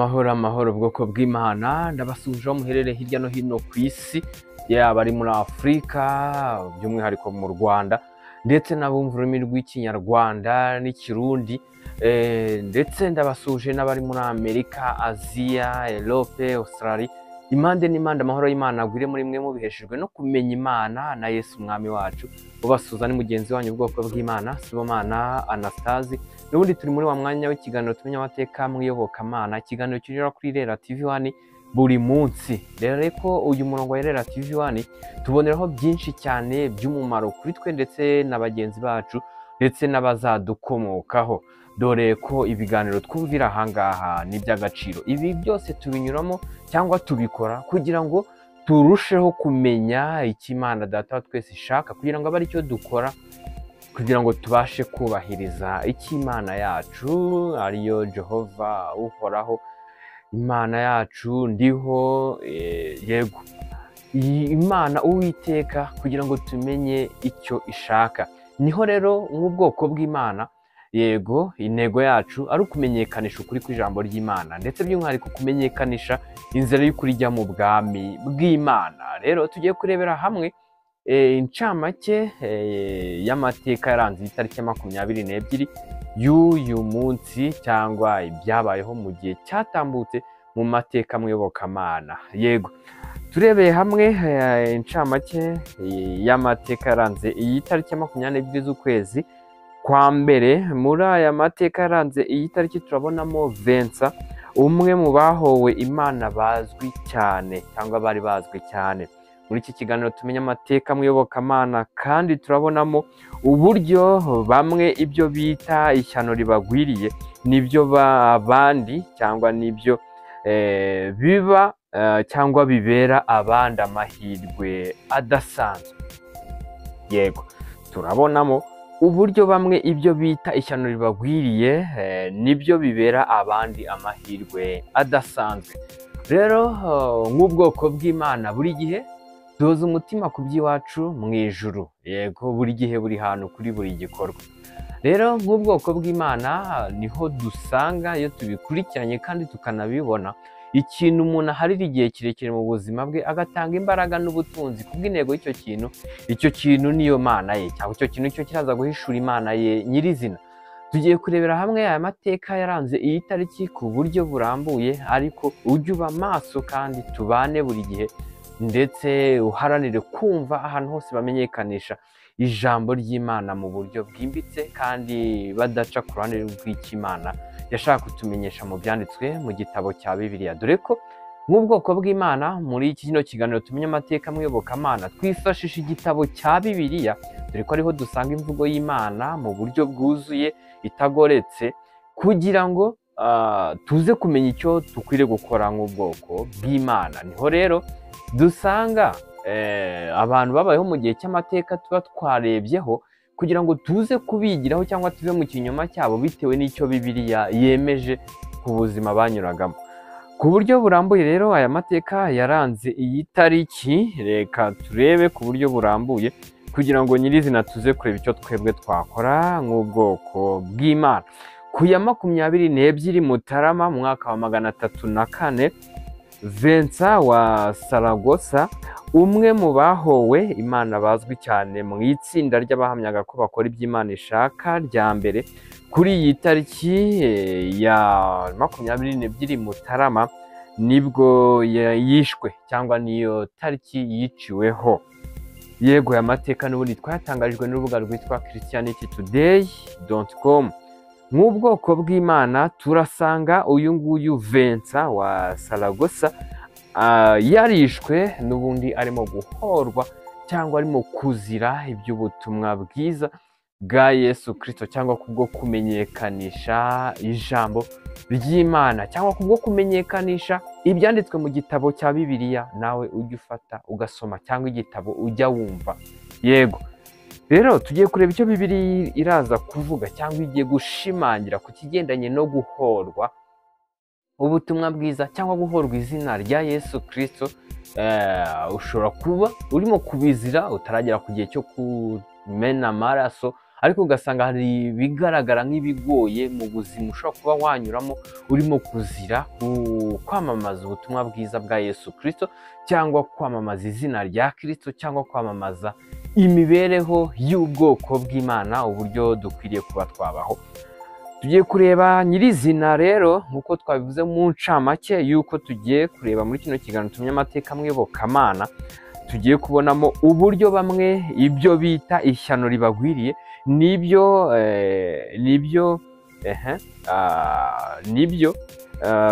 Amahoro ubwoko bw'Imana ndabasuje aho muherereye hirya no hino ku isi, yaba ari muri Afurika by'umwihariko mu Rwanda, ndetse n'abumva ururimi rw'Ikinyarwanda n'Ikirundi, ndetse ndabasuje n'abari muri Amerika, Aziya, Europe, Australia. Impande n'impande amahoro y'Imana agwire muri mwe mubiheshejwe no kumenya Imana na Yesu umwami wacu. Ubasuza ni mugenzi wanyu ubwoko bw'Imana, Sibomana Anastase. N'ubundi turi muri wa mwanya w'ikiganiro tumenya amateka mw'iyobokamana, ikiganiro kinyura kuri Rera TV1 buri munsi. Rero ko uyu murongo wa Rera TV1 tuboneraho byinshi cyane by'umumaro kuri twe ndetse na bagenzi bacu ndetse n'abazadukomokaho. Dore ko ibiganiro twumvira ahangaha ni by'agaciro. Ibi byose tubinyuramo cyangwa tubikora kugira ngo turusheho kumenya icyo Imana Data wa twese ishaka, kugira ngo abe ari cyo dukora, kugira ngo tubashe kubahiriza icyo Imana yacu ariyo Jehova uhoraho, Imana yacu ndiho, yego Imana Uwiteka, kugira ngo tumenye icyo ishaka. Niho rero nk'ubwoko bw'Imana, yego intego yacu ari ukumenyekanisha ukuri kw'ijambo ry'Imana, ndetse by'umwihariko kumenyekanisha inzira y'ukuri ijya mu bwami bw'Imana. Rero tugiye kurebera hamwe incamake y'amateka yaranze itariki ya 22 y'uyu munsi, cyangwa ibyabayeho mu gihe cyatambutse mu mateka mw'iyobokamana. Yego turebeye hamwe incamake y'amateka yaranze iyi tariki ya 22 z'ukwezi kwa mbere. Muri aya mateka yaranze iyi tariki turabonamo Vincent, umwe mu bahowe Imana bazwi cyane cyangwa bari bazwi cyane. Muri iki kiganiro tumenya amateka mw'iyobokamana, kandi turabonamo uburyo bamwe ibyo bita ishyano ribagwiriye nibyo abandi cyangwa nibyo biba cyangwa bibera abandi amahirwe adasanzwe. Yego turabonamo uburyo bamwe ibyo bita ishyano ribagwiriye nibyo bibera abandi amahirwe adasanzwe. Rero nk'ubwoko bw'Imana buri gihe duhoza umutima ku by'iwacu mu ijuru. Yego buri gihe, buri hantu, kuri buri gikorwa. Rero nk'ubwoko bw'Imana niho dusanga, iyo tubikurikiranye kandi tukanabibona, ikintu umuntu aharira igihe kirekire mu buzima bwe, agatanga imbaraga n'ubutunzi kubw'intego y'icyo kintu, icyo kintu niyo Mana ye, cyangwa icyo kintu cyo kiraza guhishura Imana ye nyirizina. Tugiye kurebera hamwe aya mateka yaranze iyi tariki ku buryo burambuye, ariko ujye uba maso kandi tubane buri gihe, ndetse uharanire kumva ahantu hose bamenyekanisha ijambo ry'Imana mu buryo bwimbitse, kandi badaca ku ruhande rw'Imana yashaka kutumenyesha mu byanditswe mu gitabo cya Bibiliya. Dore ko nk'ubwoko bw'Imana muri iki kiganiro tumenya amateka mw'iyobokamana twifashisha igitabo cya Bibiliya, dore ko ariho dusanga imvugo y'Imana mu buryo bwuzuye itagoretse, kugira ngo tuze kumenya icyo dukwiriye gukora nk'ubwoko bw'Imana. Niho rero dusanga abantu babayeho mu gihe cy'amateka tuba twarebyeho, kugira ngo tuze kubigiraho cyangwa tuve mu kinyoma cyabo bitewe n'icyo Bibiliya yemeje ku buzima banyuragamo. Ku buryo burambuye rero aya mateka yaranze iyi tariki, reka turebe ku buryo burambuye kugira ngo nyirizina tuze kureba icyo twebwe twakora nk'ubwoko bw'Imana. Ku ya 22 Mutarama mu mwaka wa 304, Vincent wa Saragossa, umwe mu bahowe Imana bazwi cyane mu itsinda ry'abahamyaga ko bakora iby'Imana ishaka rya mbere, kuri iyi tariki ya 22 Mutarama nibwo yishwe, cyangwa niyo tariki yiciweho. Yego aya mateka n'ubundi twatangarijwe n'urubuga rwitwa christianitytoday.com. Nk'ubwoko bw'Imana turasanga uyu nguyu Vincent wa Saragossa yarishwe n'ubundi arimo guhorwa cyangwa arimo kuzira iby'ubutumwa bwiza bwa Yesu Kristo, cyangwa kubwo kumenyekanisha ijambo ry'Imana, cyangwa kubwo kumenyekanisha ibyanditswe mu gitabo cya Bibiliya. Nawe ujya ufata ugasoma, cyangwa igitabo ujya wumva. Yego rero tugiye kureba icyo Bibiliya iraza kuvuga, cyangwa igiye gushimangira ku kigendanye no guhorwa ubutumwa bwiza, cyangwa guhorwa izina rya Yesu Kristo. Ushobora kuba urimo kubizira utaragera ku gihe cyo kumena amaraso, ariko ugasanga hari ibigaragara nk'ibigoye mu buzima ushobora kuba wanyuramo urimo kuzira kwamamaza ubutumwa bwiza bwa Yesu Kristo, cyangwa kwamamaza izina rya Kristo, cyangwa kwamamaza imibereho y'ubwoko bw'Imana, uburyo dukwiriye kuba twabaho. Tugiye kureba nyirizina rero nk'uko twabivuze mu ncamake y'uko tugiye kureba muri kino kiganiro tumenya amateka mwibokamana, tugiye kubonamo uburyo bamwe ibyo bita ishyano ribagwiriye nibyo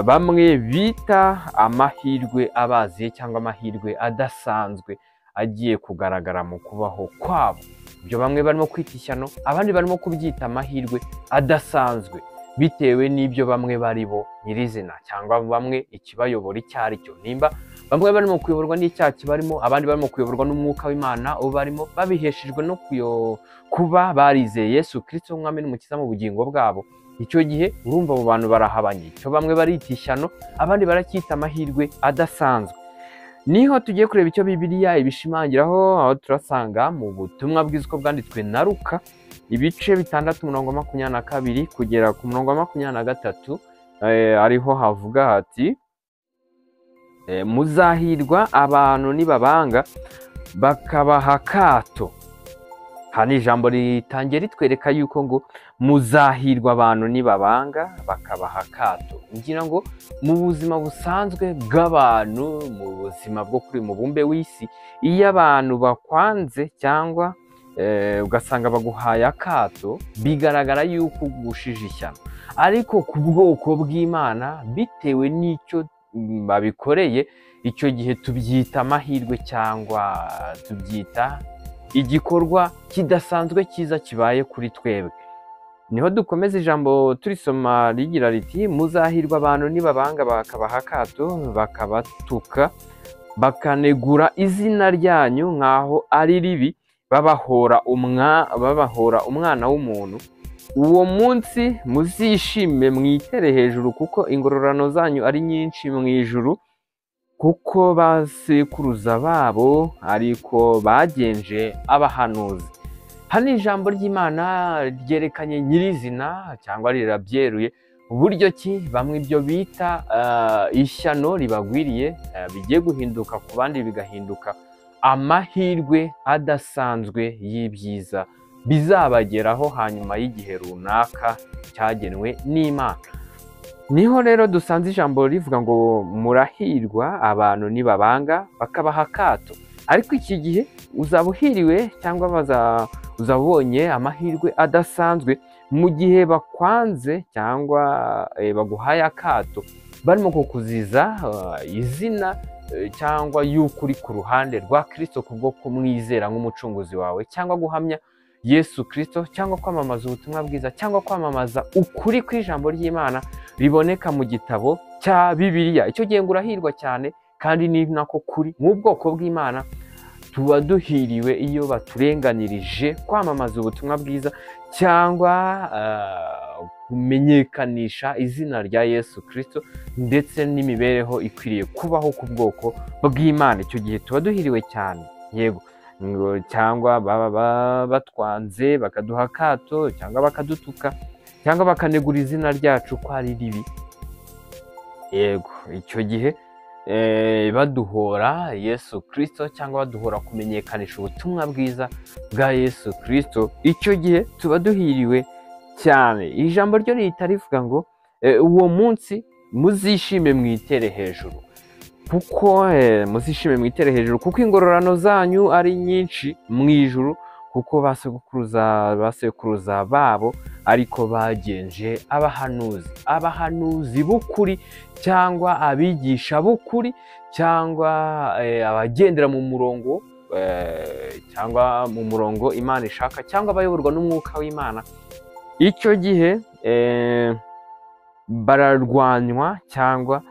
bamwe bita amahirwe abaziye cyangwa amahirwe adasanzwe agiye kugaragara mu kubaho kwabo. Ibyo bamwe barimo kwita ishyano, abandi barimo kubyita amahirwe adasanzwe bitewe n'ibyo bamwe bari bo nyirizina, cyangwa bamwe ikibayobora icyo ari cyo. Nimba bamwe barimo kuyoborwa n'icyaha kibarimo, abandi barimo kuyoborwa n'umwuka w'Imana ubarimo, babiheshejwe no kuba barizeye Yesu Kristo nk'umwami n'umukiza mu bugingo bwabo. Icyo gihe urumva abo bantu barahabanye. Icyo bamwe barita ishyano, abandi baracyita amahirwe adasanzwe. Niho tugiye kureba icyo Bibiliya ibishimangiraho, aho turasanga mu butumwa bwiza uko bwanditswe na Luka ibice 6:22 kugera ku 23, ariho havuga hati muzahirwa abantu nibabanga bakabaha akato. Hani ijambo ritangiye ritwereka yuko ngo muzahirwa abantu nibabanga bakabaha akato. Ngira ngo mu buzima busanzwe bw'abantu, mu buzima bwo kuri mubumbe w'isi, iyo abantu bakwanze cyangwa ugasanga baguhaye akato, bigaragara yuko ugushije ishyano. Ariko ku bwoko bw'Imana bitewe n'icyo babikoreye, icyo gihe tubyita amahirwe cyangwa tubyita igikorwa kidasanzwe cyiza kibaye kuri twebwe. Niho dukomeza ijambo turisoma rigira riti muzahirwa abantu nibabanga bakabaha akato, bakabatuka, bakanegura izina ryanyu nk'aho ari ribi, babahora umwana w'umuntu. Uwo munsi muzishime mwitere hejuru, kuko ingororano zanyu ari nyinshi mu ijuru, kuko basekuruza babo ariko bagenje abahanuzi. Hano ijambo ry'Imana ryerekanye nyirizina cyangwa rirabyeruye uburyo ki bamwe ibyo bita ishyano ribagwiriye bigiye guhinduka ku bandi bigahinduka amahirwe adasanzwe y'ibyiza bizabageraho hanyuma y'igihe runaka cyagenwe n'Imana. Niho rero dusanze ijambo rivuga ngo murahirwa abantu nibabanga bakabaha akato. Ariko iki gihe uzaba uhiriwe cyangwa uzabonye amahirwe adasanzwe mu gihe bakwanze cyangwa baguhaye akato, barimo kukuziza izina cyangwa yuko uri ku ruhande rwa Kristo kubwo kumwizera nk'umucunguzi wawe, cyangwa guhamya Yesu Kristo, cyangwa kwamamaza ubutumwa bwiza, cyangwa kwamamaza ukuri kw'ijambo ry'Imana riboneka mu gitabo cya Bibiliya. Icyo gihe ngo urahirwa cyane, kandi ni nako kuri mu bwoko bw'Imana tuba duhiriwe iyo baturenganirije kwamamaza ubutumwa bwiza cyangwa kumenyekanisha izina rya Yesu Kristo ndetse n'imibereho ikwiriye kubaho ku bwoko bw'Imana. Icyo gihe tuba duhiriwe cyane, yego. Cyangwa baba batwanze bakaduha akato, cyangwa bakadutuka, cyangwa bakanegura izina ryacu ko ari ribi, yego. Icyo gihe baduhora Yesu Kristo cyangwa baduhora kumenyekanisha ubutumwa bwiza bwa Yesu Kristo, icyo gihe tuba duhiriwe cyane. Ijambo ryo rihita rivuga ngo uwo munsi muzishime mwitere hejuru, kuko muzishime mwitere hejuru, kuko ingororano zanyu ari nyinshi mu ijuru, kuko basekuruza babo ariko bagenje abahanuzi b'ukuri, cyangwa abigisha b'ukuri, cyangwa abagendera mu murongo cyangwa mu murongo Imana ishaka, cyangwa abayoborwa n'umwuka w'Imana. Icyo gihe bararwanywa cyangwa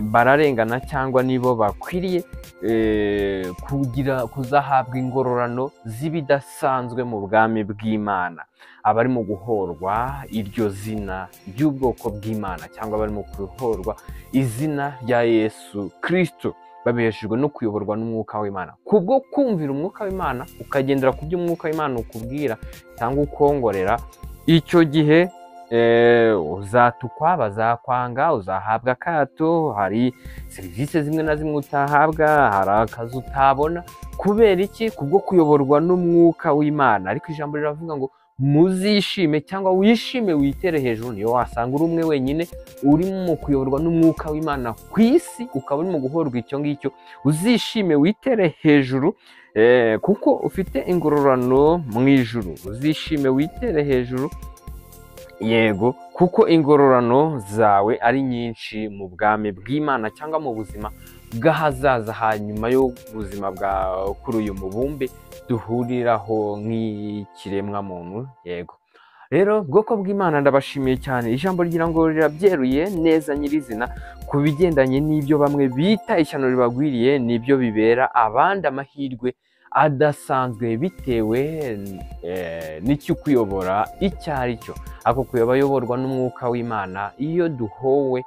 bararengana, cyangwa nibo bakwiriye kuzahabwa ingororano z'ibidasanzwe mu bwami bw'Imana. Abarimo guhorwa iryo zina ry'ubwoko bw'Imana, cyangwa barimo guhorwa izina rya Yesu Kristo, babiheshejwe no kuyoborwa n'umwuka w'Imana. Kubwo kumvira umwuka w'Imana ukagendera ku byo umwuka w'Imana ukubwira cyangwa ukongorera, icyo gihe uzatukwa, bazakwanga, uzahabwa akato, hari serivisi zimwe na zimwe utahabwa, hari akazi utabona. Kubera iki? Kubwo kuyoborwa n'umwuka w'Imana. Ariko ijambo riravuga ngo muzishime cyangwa wishime witere hejuru. Niyo wasanga uri umwe wenyine urimo kuyoborwa n'umwuka w'Imana ku isi, ukaba urimo guhorwa icyo ngicyo, uzishime witere hejuru kuko ufite ingororano mu ijuru. Uzishime witere hejuru, yego, kuko ingororano zawe ari nyinshi mu bwami bw'Imana cyangwa mu buzima bw'ahazaza hanyuma y'ubuzima bwa kuri uyu mubumbe duhuriraho nk'ikiremwa muntu. Yego rero bwoko bw'Imana ndabashimiye cyane. Ijambo rigira ngo rirabyeruye neza nyirizina ku bigendanye n'ibyo bamwe bita ishyano ribagwiriye, nibyo bibera abandi amahirwe adasanzwe bitewe n'icyo kuyobora icyo ari cyo. Ako kuyoborwa n'umwuka w'Imana, iyo duhowe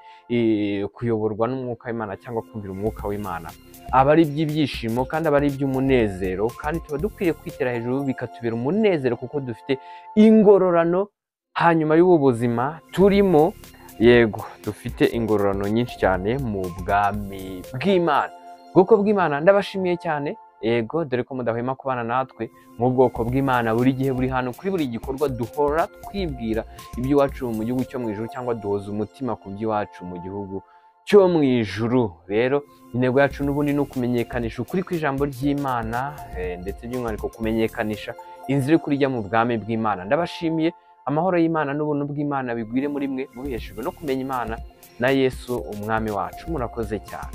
kuyoborwa n'umwuka w'Imana cyangwa kumvira umwuka w'Imana, aba ari iby'ibyishimo kandi aba ari iby'umunezero, kandi tuba dukwiye kwitera hejuru bikatubera umunezero kuko dufite ingororano hanyuma y'ubu buzima turimo. Yego, dufite ingororano nyinshi cyane mu bwami bw'Imana. Bwoko bw'Imana ndabashimiye cyane. Yego, dore ko mudahwema kubana natwe mu bwoko bw'Imana buri gihe, buri hano, kuri buri gikorwa duhora twibwira iby'iwacu mu gihugu cyo mu ijuru, cyangwa duhoza umutima ku by'iwacu mu gihugu cyo mu ijuru. Rero intego yacu n'ubundi ni ukumenyekanisha ukuri kw'ijambo ry'Imana, ndetse by'umwihariko kumenyekanisha inzira iri kurijya mu bwami bw'Imana. Ndabashimiye. Amahoro y'Imana n'ubuntu bw'Imana bigwire muri mwe, mubiheshejwe no kumenya Imana na Yesu umwami wacu. Murakoze cyane.